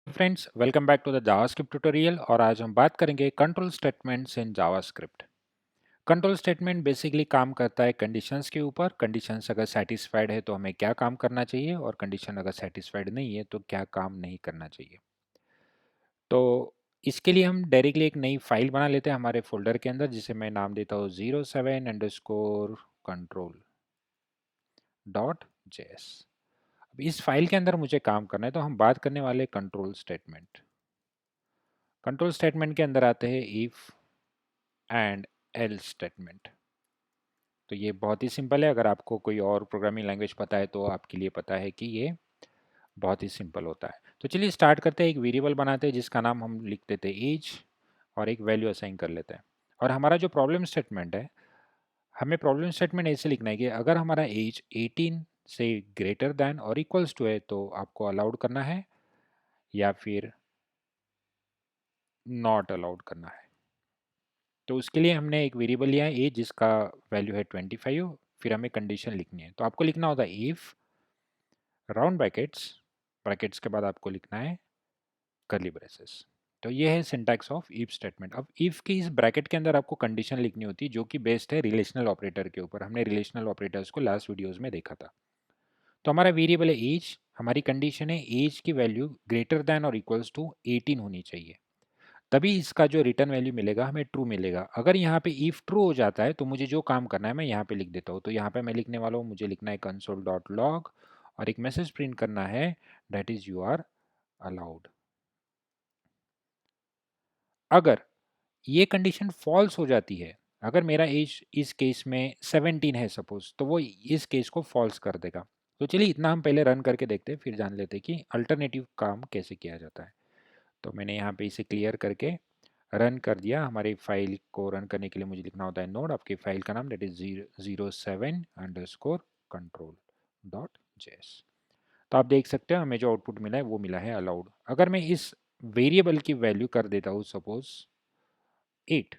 Friends, welcome back to the JavaScript tutorial. और आज हम बात करेंगे control statements in JavaScript. Control statement basically काम करता है कंडीशंस के ऊपर। कंडीशंस अगर सेटिस्फाइड है तो हमें क्या काम करना चाहिए, और कंडीशन अगर सेटिस्फाइड नहीं है तो क्या काम नहीं करना चाहिए। तो इसके लिए हम डायरेक्टली एक नई फाइल बना लेते हैं हमारे फोल्डर के अंदर, जिसे मैं नाम देता हूँ 07_control.js। अब इस फाइल के अंदर मुझे काम करना है, तो हम बात करने वाले कंट्रोल स्टेटमेंट। कंट्रोल स्टेटमेंट के अंदर आते हैं इफ एंड एल्स स्टेटमेंट। तो ये बहुत ही सिंपल है। अगर आपको कोई और प्रोग्रामिंग लैंग्वेज पता है तो आपके लिए पता है कि ये बहुत ही सिंपल होता है। तो चलिए स्टार्ट करते हैं। एक वेरिएबल बनाते हैं जिसका नाम हम लिख देते हैं एज, और एक वैल्यू असाइन कर लेते हैं। और हमारा जो प्रॉब्लम स्टेटमेंट है, हमें प्रॉब्लम स्टेटमेंट ऐसे लिखना है कि अगर हमारा एज 18 से ग्रेटर देन और इक्वल्स टू है तो आपको अलाउड करना है, या फिर नॉट अलाउड करना है। तो उसके लिए हमने एक वेरिएबल लिया है ए, जिसका वैल्यू है 25। फिर हमें कंडीशन लिखनी है, तो आपको लिखना होता है इफ राउंड ब्रैकेट्स, ब्रैकेट्स के बाद आपको लिखना है कर्ली ब्रेसेस। तो ये है सिंटैक्स ऑफ इफ स्टेटमेंट। अब इफ की इस ब्रैकेट के अंदर आपको कंडीशन लिखनी होती है, जो कि बेस्ड है रिलेशनल ऑपरेटर के ऊपर। हमने रिलेशनल ऑपरेटर्स को लास्ट वीडियोस में देखा था। तो हमारा वेरिएबल है एज, हमारी कंडीशन है एज की वैल्यू ग्रेटर देन और इक्वल्स टू 18 होनी चाहिए, तभी इसका जो रिटर्न वैल्यू मिलेगा हमें ट्रू मिलेगा। अगर यहाँ पे इफ ट्रू हो जाता है तो मुझे जो काम करना है मैं यहाँ पे लिख देता हूँ। तो यहाँ पे मैं लिखने वाला हूँ, मुझे लिखना है console.log, और एक मैसेज प्रिंट करना है that is you are allowed. अगर ये कंडीशन फॉल्स हो जाती है, अगर मेरा एज इस केस में 17 है सपोज, तो वो इस केस को फॉल्स कर देगा। तो चलिए इतना हम पहले रन करके देखते हैं, फिर जान लेते हैं कि अल्टरनेटिव काम कैसे किया जाता है। तो मैंने यहाँ पे इसे क्लियर करके रन कर दिया। हमारी फाइल को रन करने के लिए मुझे लिखना होता है नोड, आपकी फाइल का नाम, दैट इज 07_control.js। तो आप देख सकते हो हमें जो आउटपुट मिला है वो मिला है अलाउड। अगर मैं इस वेरिएबल की वैल्यू कर देता हूँ सपोज 8,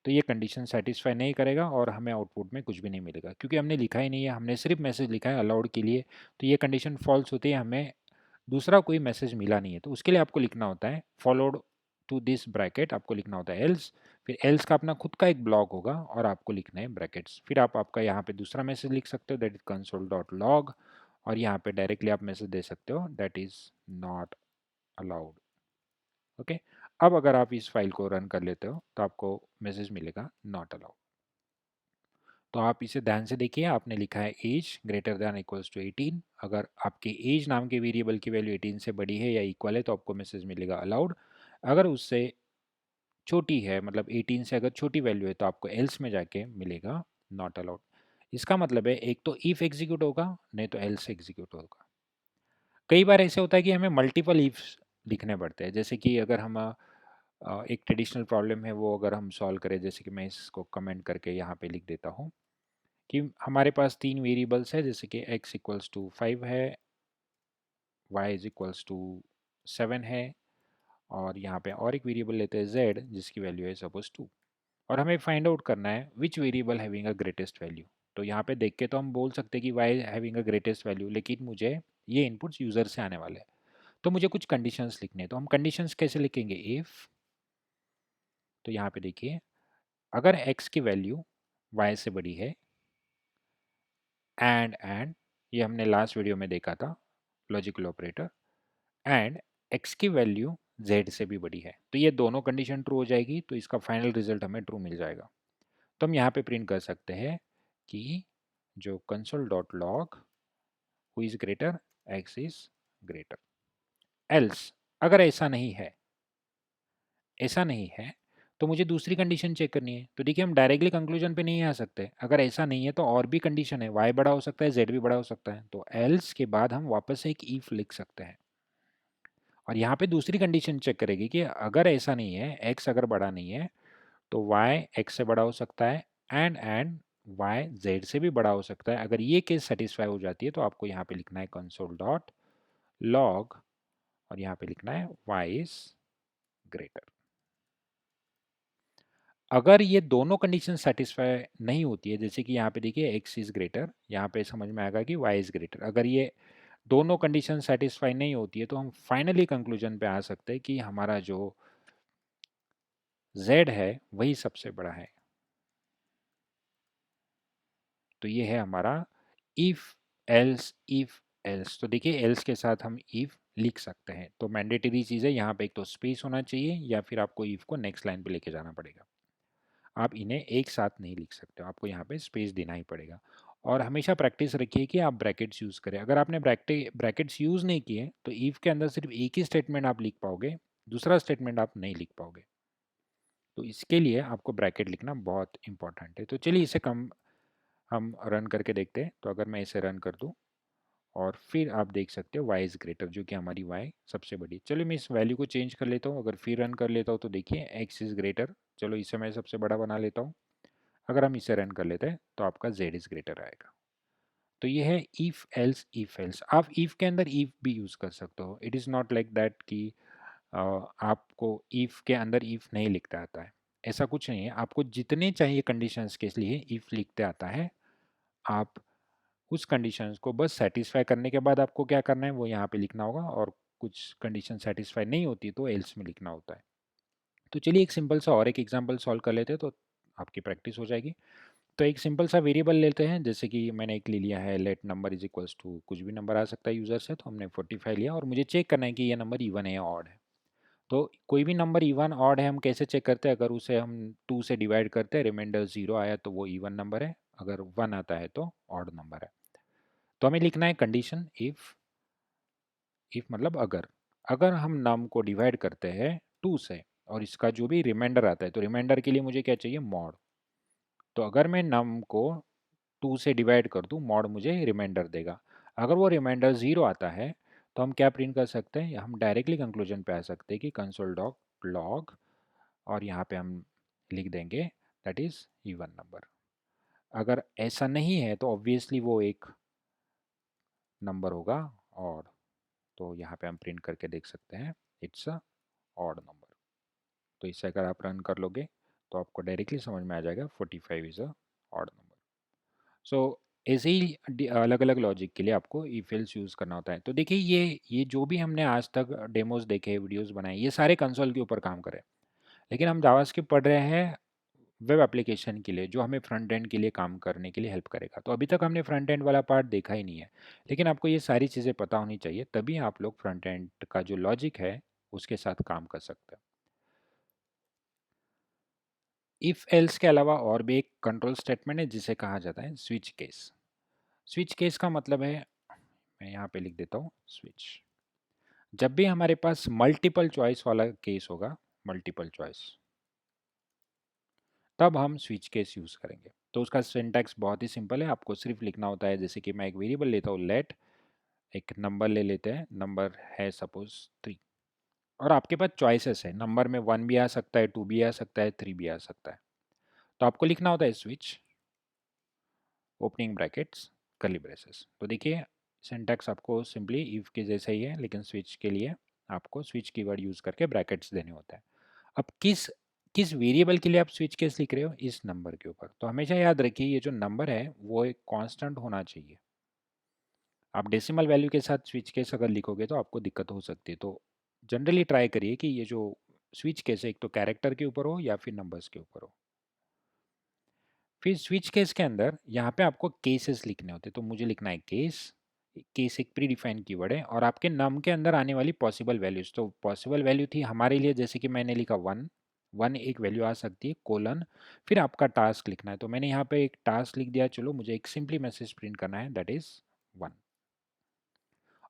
तो ये कंडीशन सेटिस्फाई नहीं करेगा और हमें आउटपुट में कुछ भी नहीं मिलेगा, क्योंकि हमने लिखा ही नहीं है, हमने सिर्फ मैसेज लिखा है अलाउड के लिए। तो ये कंडीशन फॉल्स होती है, हमें दूसरा कोई मैसेज मिला नहीं है। तो उसके लिए आपको लिखना होता है फॉलोड टू दिस ब्रैकेट, आपको लिखना होता है एल्स। फिर एल्स का अपना खुद का एक ब्लॉक होगा और आपको लिखना है ब्रैकेट्स। फिर आप आपका यहाँ पे दूसरा मैसेज लिख सकते हो, दैट इज console.log, और यहाँ पे डायरेक्टली आप मैसेज दे सकते हो that is not allowed. Okay, अब अगर आप इस फाइल को रन कर लेते हो तो आपको मैसेज मिलेगा नॉट अलाउड। तो आप इसे ध्यान से देखिए, आपने लिखा है age greater than equals to 18। अगर आपके एज नाम के वेरिएबल की वैल्यू 18 से बड़ी है या इक्वल है तो आपको मैसेज मिलेगा अलाउड। अगर उससे छोटी है, मतलब 18 से अगर छोटी वैल्यू है, तो आपको एल्स में जाके मिलेगा नॉट अलाउड। इसका मतलब है एक तो इफ एग्जीक्यूट होगा, नहीं तो एल्स एग्जीक्यूट होगा। कई बार ऐसे होता है कि हमें मल्टीपल इफ लिखने पड़ते हैं। जैसे कि अगर हम एक ट्रेडिशनल प्रॉब्लम है वो अगर हम सॉल्व करें, जैसे कि मैं इसको कमेंट करके यहाँ पे लिख देता हूँ कि हमारे पास 3 वेरिएबल्स है, जैसे कि x इक्वल्स टू 5 है, y इज इक्वल्स टू 7 है, और यहाँ पे और एक वेरिएबल लेते हैं z, जिसकी वैल्यू है सपोज 2। और हमें फाइंड आउट करना है which variable having a greatest value. तो यहाँ पे देख के तो हम बोल सकते हैं कि y having a greatest value, लेकिन मुझे ये इनपुट्स यूज़र से आने वाले हैं, तो मुझे कुछ कंडीशंस लिखने हैं। तो हम कंडीशंस कैसे लिखेंगे, इफ, तो यहाँ पे देखिए अगर x की वैल्यू y से बड़ी है, एंड ये हमने लास्ट वीडियो में देखा था लॉजिकल ऑपरेटर, एंड x की वैल्यू z से भी बड़ी है, तो ये दोनों कंडीशन ट्रू हो जाएगी, तो इसका फाइनल रिजल्ट हमें ट्रू मिल जाएगा। तो हम यहाँ पे प्रिंट कर सकते हैं कि जो console.log who is greater, x is greater. Else अगर ऐसा नहीं है तो मुझे दूसरी कंडीशन चेक करनी है। तो देखिए हम डायरेक्टली कंक्लूजन पे नहीं आ सकते। अगर ऐसा नहीं है तो और भी कंडीशन है, y बड़ा हो सकता है, z भी बड़ा हो सकता है। तो एल्स के बाद हम वापस से एक इफ लिख सकते हैं, और यहाँ पे दूसरी कंडीशन चेक करेगी कि अगर ऐसा नहीं है, x अगर बड़ा नहीं है, तो y x से बड़ा हो सकता है, एंड y z से भी बड़ा हो सकता है। अगर ये केस सेटिस्फाई हो जाती है तो आपको यहाँ पे लिखना है console.log, और यहाँ पे लिखना है y इज ग्रेटर। अगर ये दोनों कंडीशन सेटिस्फाई नहीं होती है, जैसे कि यहाँ पे देखिए x इज ग्रेटर, यहाँ पे समझ में आएगा कि y इज ग्रेटर। अगर ये दोनों कंडीशन सेटिस्फाई नहीं होती है तो हम फाइनली कंक्लूजन पे आ सकते हैं कि हमारा जो z है वही सबसे बड़ा है। तो ये है हमारा इफ एल्स। तो देखिए एल्स के साथ हम इफ लिख सकते हैं। तो मैंडेटरी चीज़ है यहाँ पे, एक तो स्पेस होना चाहिए या फिर आपको इफ को नेक्स्ट लाइन पे लेके जाना पड़ेगा। आप इन्हें एक साथ नहीं लिख सकते हो, आपको यहाँ पे स्पेस देना ही पड़ेगा। और हमेशा प्रैक्टिस रखिए कि आप ब्रैकेट्स यूज़ करें। अगर आपने ब्रैकेट्स यूज़ नहीं किए तो इफ के अंदर सिर्फ एक ही स्टेटमेंट आप लिख पाओगे, दूसरा स्टेटमेंट आप नहीं लिख पाओगे। तो इसके लिए आपको ब्रैकेट लिखना बहुत इंपॉर्टेंट है। तो चलिए इसे कम हम रन करके देखते हैं। तो अगर मैं इसे रन कर दूं और फिर आप देख सकते हो y इज़ ग्रेटर, जो कि हमारी y सबसे बड़ी। चलो मैं इस वैल्यू को चेंज कर लेता हूँ। अगर फिर रन कर लेता हूँ तो देखिए x इज़ ग्रेटर। चलो इसे मैं सबसे बड़ा बना लेता हूँ। अगर हम इसे रन कर लेते हैं तो आपका z इज़ ग्रेटर आएगा। तो ये है इफ एल्स। आप इफ के अंदर इफ भी यूज़ कर सकते हो। It is not like that कि आपको इफ के अंदर इफ नहीं लिखता आता है, ऐसा कुछ नहीं है। आपको जितने चाहिए कंडीशंस के लिए इफ लिखते आता है, आप उस कंडीशंस को बस सेटिस्फाई करने के बाद आपको क्या करना है वो यहाँ पे लिखना होगा, और कुछ कंडीशन सेटिस्फाई नहीं होती तो एल्स में लिखना होता है। तो चलिए एक सिंपल सा और एक एग्जांपल सॉल्व कर लेते हैं तो आपकी प्रैक्टिस हो जाएगी। तो एक सिंपल सा वेरिएबल लेते हैं, जैसे कि मैंने एक ले लिया है let number is equals to, कुछ भी नंबर आ सकता है यूज़र से। तो हमने 45 लिया और मुझे चेक करना है कि ये नंबर इवन है या ऑड है। तो कोई भी नंबर इवन ऑड है हम कैसे चेक करते हैं? अगर उसे हम 2 से डिवाइड करते हैं, रिमाइंडर 0 आया तो वो इवन नंबर है, अगर 1 आता है तो ऑड नंबर है। तो हमें लिखना है कंडीशन इफ मतलब अगर। अगर हम नम को डिवाइड करते हैं 2 से और इसका जो भी रिमाइंडर आता है, तो रिमाइंडर के लिए मुझे क्या चाहिए? मॉड। तो अगर मैं नम को 2 से डिवाइड कर दूं, मॉड मुझे रिमाइंडर देगा। अगर वो रिमाइंडर 0 आता है तो हम क्या प्रिंट कर सकते हैं? हम डायरेक्टली कंक्लूजन पे आ सकते हैं कि कंसोल डॉट लॉग, और यहाँ पे हम लिख देंगे दैट इज इवन नंबर। अगर ऐसा नहीं है तो ऑब्वियसली वो एक नंबर होगा और, तो यहाँ पे हम प्रिंट करके देख सकते हैं इट्स अ ऑड नंबर। तो इसे अगर आप रन कर लोगे तो आपको डायरेक्टली समझ में आ जाएगा 45 इज़ अ ऑड नंबर। सो ऐसे ही अलग अलग लॉजिक के लिए आपको इफ एल्स यूज़ करना होता है। तो देखिए ये जो भी हमने आज तक डेमोज देखे, वीडियोस बनाए, ये सारे कंसोल के ऊपर काम करे। लेकिन हम जावास्क्रिप्ट पढ़ रहे हैं वेब एप्लीकेशन के लिए, जो हमें फ्रंट एंड के लिए काम करने के लिए हेल्प करेगा। तो अभी तक हमने फ्रंट एंड वाला पार्ट देखा ही नहीं है, लेकिन आपको ये सारी चीज़ें पता होनी चाहिए, तभी आप लोग फ्रंट एंड का जो लॉजिक है उसके साथ काम कर सकते हैं। इफ एल्स के अलावा और भी एक कंट्रोल स्टेटमेंट है जिसे कहा जाता है स्विच केस। स्विच केस का मतलब है, मैं यहाँ पे लिख देता हूँ स्विच। जब भी हमारे पास मल्टीपल चॉइस वाला केस होगा, मल्टीपल चॉइस, तब हम स्विच केस यूज़ करेंगे। तो उसका सिंटैक्स बहुत ही सिंपल है। आपको सिर्फ लिखना होता है, जैसे कि मैं एक वेरिएबल लेता हूँ लेट, एक नंबर ले लेते हैं, नंबर है सपोज 3, और आपके पास चॉइसेस है, नंबर में 1 भी आ सकता है, 2 भी आ सकता है, 3 भी आ सकता है। तो आपको लिखना होता है switch opening brackets curly braces. तो देखिए सिंटैक्स आपको सिंपली इफ के जैसा ही है, लेकिन स्विच के लिए आपको स्विच कीवर्ड यूज़ करके ब्रैकेट्स देने होते हैं। अब किस किस वेरिएबल के लिए आप स्विच केस लिख रहे हो? इस नंबर के ऊपर। तो हमेशा याद रखिए ये जो नंबर है वो एक कांस्टेंट होना चाहिए। आप डेसिमल वैल्यू के साथ स्विच केस अगर लिखोगे तो आपको दिक्कत हो सकती है। तो जनरली ट्राई करिए कि ये जो स्विच केस है एक तो कैरेक्टर के ऊपर हो या फिर नंबर्स के ऊपर हो। फिर स्विच केस के अंदर यहाँ पे आपको केसेस लिखने होते हैं। तो मुझे लिखना है केस। केस एक प्री डिफाइंड कीवर्ड है, और आपके नम के अंदर आने वाली पॉसिबल वैल्यूज। तो पॉसिबल वैल्यू थी हमारे लिए, जैसे कि मैंने लिखा 1, 1 एक वैल्यू आ सकती है, कोलन, फिर आपका टास्क लिखना है। तो मैंने यहाँ पे एक टास्क लिख दिया। चलो मुझे एक सिंपली मैसेज प्रिंट करना है दैट इज 1।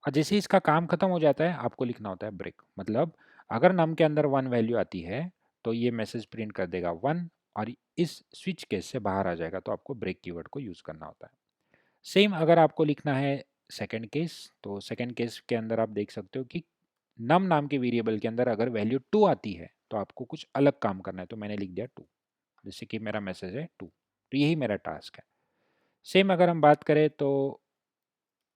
और जैसे ही इसका काम खत्म हो जाता है आपको लिखना होता है ब्रेक। मतलब अगर नम के अंदर 1 वैल्यू आती है तो ये मैसेज प्रिंट कर देगा 1, और इस स्विच केस से बाहर आ जाएगा। तो आपको ब्रेक कीवर्ड को यूज़ करना होता है। सेम अगर आपको लिखना है सेकंड केस, तो सेकंड केस के अंदर आप देख सकते हो कि नम नाम के वेरिएबल के अंदर अगर वैल्यू 2 आती है तो आपको कुछ अलग काम करना है। तो मैंने लिख दिया 2, जैसे कि मेरा मैसेज है 2। तो यही मेरा टास्क है। सेम अगर हम बात करें तो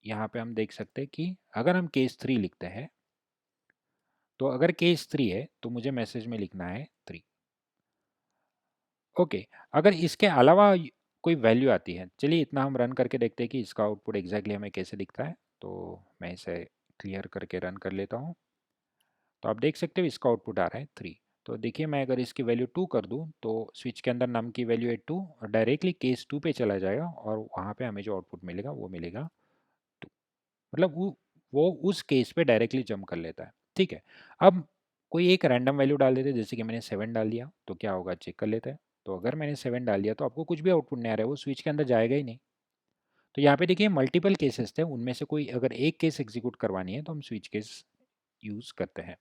यहाँ पे हम देख सकते हैं कि अगर हम केस 3 लिखते हैं, तो अगर केस 3 है तो मुझे मैसेज में लिखना है 3। ओके। अगर इसके अलावा कोई वैल्यू आती है, चलिए इतना हम रन करके देखते हैं कि इसका आउटपुट एग्जैक्टली हमें कैसे दिखता है। तो मैं इसे क्लियर करके रन कर लेता हूँ। तो आप देख सकते हो इसका आउटपुट आ रहा है 3। तो देखिए मैं अगर इसकी वैल्यू 2 कर दूं तो स्विच के अंदर नम की वैल्यू है 2 और डायरेक्टली केस 2 पे चला जाएगा और वहाँ पे हमें जो आउटपुट मिलेगा वो मिलेगा 2। मतलब वो उस केस पे डायरेक्टली जंप कर लेता है। ठीक है, अब कोई एक रैंडम वैल्यू डाल देते, जैसे कि मैंने 7 डाल दिया, तो क्या होगा चेक कर लेते हैं। तो अगर मैंने 7 डाल दिया तो आपको कुछ भी आउटपुट नहीं आ रहा है, वो स्विच के अंदर जाएगा ही नहीं। तो यहाँ पे देखिए मल्टीपल केसेस थे, उनमें से कोई अगर एक केस एग्जीक्यूट करवानी है तो हम स्विच केस यूज़ करते हैं।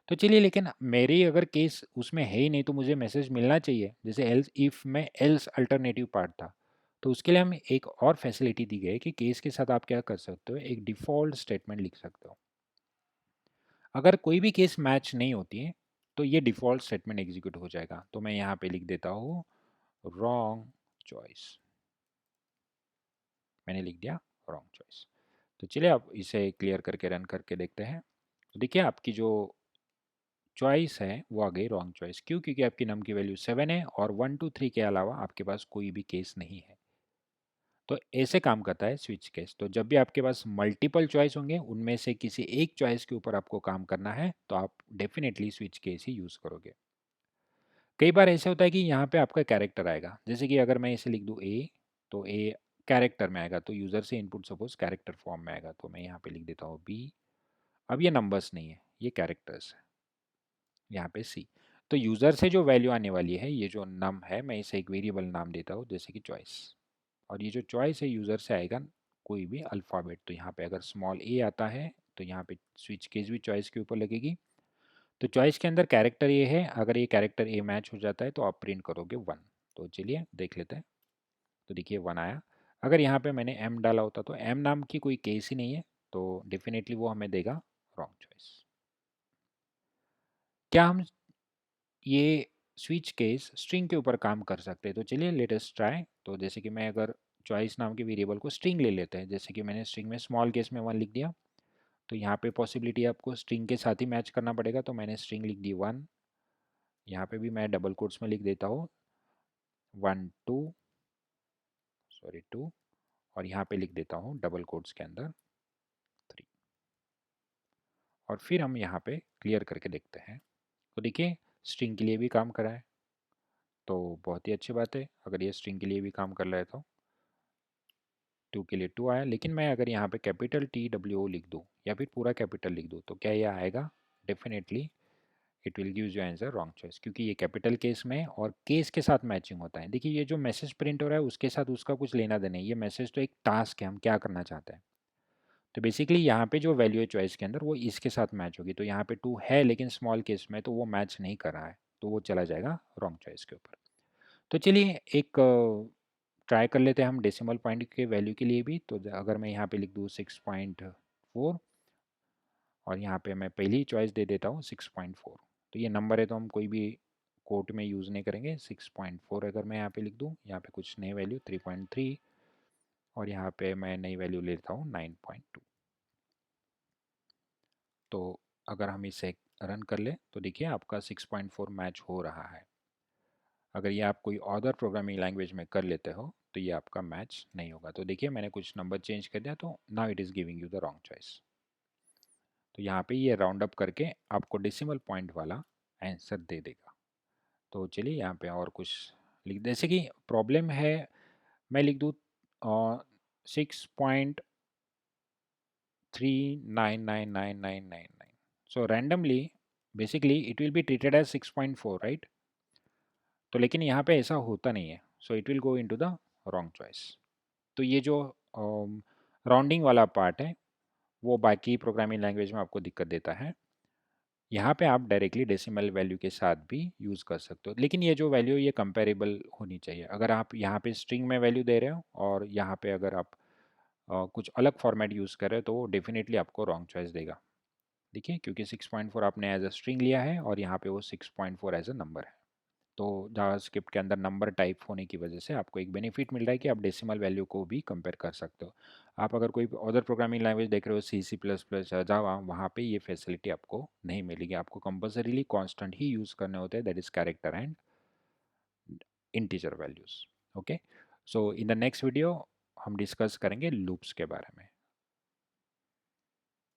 तो चलिए, लेकिन मेरी अगर केस उसमें है ही नहीं तो मुझे मैसेज मिलना चाहिए, जैसे एल्स इफ में एल्स अल्टरनेटिव पार्ट था। तो उसके लिए हमें एक और फैसिलिटी दी गई है कि केस के साथ आप क्या कर सकते हो, एक डिफ़ॉल्ट स्टेटमेंट लिख सकते हो। अगर कोई भी केस मैच नहीं होती है तो ये डिफ़ॉल्ट स्टेटमेंट एग्जीक्यूट हो जाएगा। तो मैं यहाँ पे लिख देता हूँ रॉन्ग चॉइस। मैंने लिख दिया रॉन्ग चॉइस। तो चलिए आप इसे क्लियर करके रन करके देखते हैं। तो देखिए आपकी जो चॉइस है वो आ गई रॉन्ग चॉइस। क्यों? क्योंकि आपकी नम की वैल्यू 7 है और 1 2 3 के अलावा आपके पास कोई भी केस नहीं है। तो ऐसे काम करता है स्विच केस। तो जब भी आपके पास मल्टीपल चॉइस होंगे, उनमें से किसी एक चॉइस के ऊपर आपको काम करना है तो आप डेफिनेटली स्विच केस ही यूज़ करोगे। कई बार ऐसे होता है कि यहाँ पे आपका कैरेक्टर आएगा, जैसे कि अगर मैं इसे लिख दूँ ए, तो ए कैरेक्टर में आएगा, तो यूज़र से इनपुट सपोज कैरेक्टर फॉर्म में आएगा। तो मैं यहाँ पे लिख देता हूँ बी। अब ये नंबर्स नहीं है, ये कैरेक्टर्स है, यहाँ पे सी। तो यूज़र से जो वैल्यू आने वाली है, ये जो नम है, मैं इसे एक वेरिएबल नाम देता हूँ जैसे कि चॉइस। और ये जो चॉइस है यूज़र से आएगा कोई भी अल्फ़ाबेट। तो यहाँ पे अगर स्मॉल ए आता है तो यहाँ पे स्विच केस भी चॉइस के ऊपर लगेगी। तो चॉइस के अंदर कैरेक्टर ए है, अगर ये कैरेक्टर ए मैच हो जाता है तो आप प्रिंट करोगे 1। तो चलिए देख लेते हैं। तो देखिए 1 आया। अगर यहाँ पे मैंने एम डाला होता तो एम नाम की कोई केस ही नहीं है, तो डेफिनेटली वो हमें देगा रॉन्ग चॉइस। क्या हम ये स्विच केस स्ट्रिंग के ऊपर काम कर सकते हैं? तो चलिए लेट अस ट्राई। तो जैसे कि मैं अगर चॉइस नाम के वेरिएबल को स्ट्रिंग ले लेते हैं, जैसे कि मैंने स्ट्रिंग में स्मॉल केस में 1 लिख दिया, तो यहाँ पे पॉसिबिलिटी आपको स्ट्रिंग के साथ ही मैच करना पड़ेगा। तो मैंने स्ट्रिंग लिख दी 1, यहाँ पे भी मैं डबल कोट्स में लिख देता हूँ 1 2, सॉरी 2, और यहाँ पे लिख देता हूँ डबल कोट्स के अंदर 3। और फिर हम यहाँ पे क्लियर करके देखते हैं। तो देखिए स्ट्रिंग के लिए भी काम करा है, तो बहुत ही अच्छी बात है। अगर ये स्ट्रिंग के लिए भी काम कर रहा है तो 2 के लिए 2 आया। लेकिन मैं अगर यहाँ पे कैपिटल TWO लिख दूँ या फिर पूरा कैपिटल लिख दूँ तो क्या ये आएगा? Definitely it will gives you answer wrong choice, क्योंकि ये कैपिटल केस में और केस के साथ मैचिंग होता है। देखिए ये जो मैसेज प्रिंट हो रहा है उसके साथ उसका कुछ लेना देना नहीं, ये मैसेज तो एक टास्क है, हम क्या करना चाहते हैं। तो बेसिकली यहाँ पे जो वैल्यू है चॉइस के अंदर वो इसके साथ मैच होगी। तो यहाँ पे 2 है लेकिन स्मॉल केस में तो वो मैच नहीं कर रहा है, तो वो चला जाएगा रॉन्ग चॉइस के ऊपर। तो चलिए एक ट्राई कर लेते हैं हम डेसिमल पॉइंट के वैल्यू के लिए भी। तो अगर मैं यहाँ पे लिख दूँ 6.4 और यहाँ पे मैं पहली चॉइस दे देता हूँ 6.4, तो ये नंबर है तो हम कोई भी कोट में यूज़ नहीं करेंगे। 6.4 अगर मैं यहाँ पे लिख दूँ, यहाँ पे कुछ नई वैल्यू 3.3 और यहाँ पे मैं नई वैल्यू लेता हूँ 9.2। तो अगर हम इसे रन कर ले तो देखिए आपका 6.4 मैच हो रहा है। अगर ये आप कोई अदर प्रोग्रामिंग लैंग्वेज में कर लेते हो तो ये आपका मैच नहीं होगा। तो देखिए मैंने कुछ नंबर चेंज कर दिया तो now it is giving you the wrong choice. तो यहाँ पे ये राउंड अप करके आपको डेसिमल पॉइंट वाला आंसर दे देगा। तो चलिए यहाँ पे और कुछ लिख, जैसे कि प्रॉब्लम है मैं लिख दूँ 6.399999। So randomly basically it will be treated as 6.4, right? तो लेकिन यहाँ पे ऐसा होता नहीं है, so it will go into the wrong choice. तो ये जो राउंडिंग वाला पार्ट है वो बाकी प्रोग्रामिंग लैंग्वेज में आपको दिक्कत देता है। यहाँ पे आप डायरेक्टली डेसिमल वैल्यू के साथ भी यूज़ कर सकते हो, लेकिन ये जो वैल्यू ये कंपेरेबल होनी चाहिए। अगर आप यहाँ पे स्ट्रिंग में वैल्यू दे रहे हो और यहाँ पे अगर आप कुछ अलग फॉर्मेट यूज़ कर रहे हो तो वो डेफिनेटली आपको रॉन्ग चॉइस देगा। देखिए क्योंकि 6.4 आपने एज अ स्ट्रिंग लिया है और यहाँ पे वो 6.4 एज अ नंबर है। तो जावास्क्रिप्ट के अंदर नंबर टाइप होने की वजह से आपको एक बेनिफिट मिल रहा है कि आप डेसिमल वैल्यू को भी कंपेयर कर सकते हो। आप अगर कोई अदर प्रोग्रामिंग लैंग्वेज देख रहे हो C++, जावा, वहाँ पे ये फैसिलिटी आपको नहीं मिलेगी। आपको कंपल्सरीली कांस्टेंट ही यूज़ करने होते हैं, that is character and integer values. Okay, so in the next video हम डिस्कस करेंगे लूप्स के बारे में।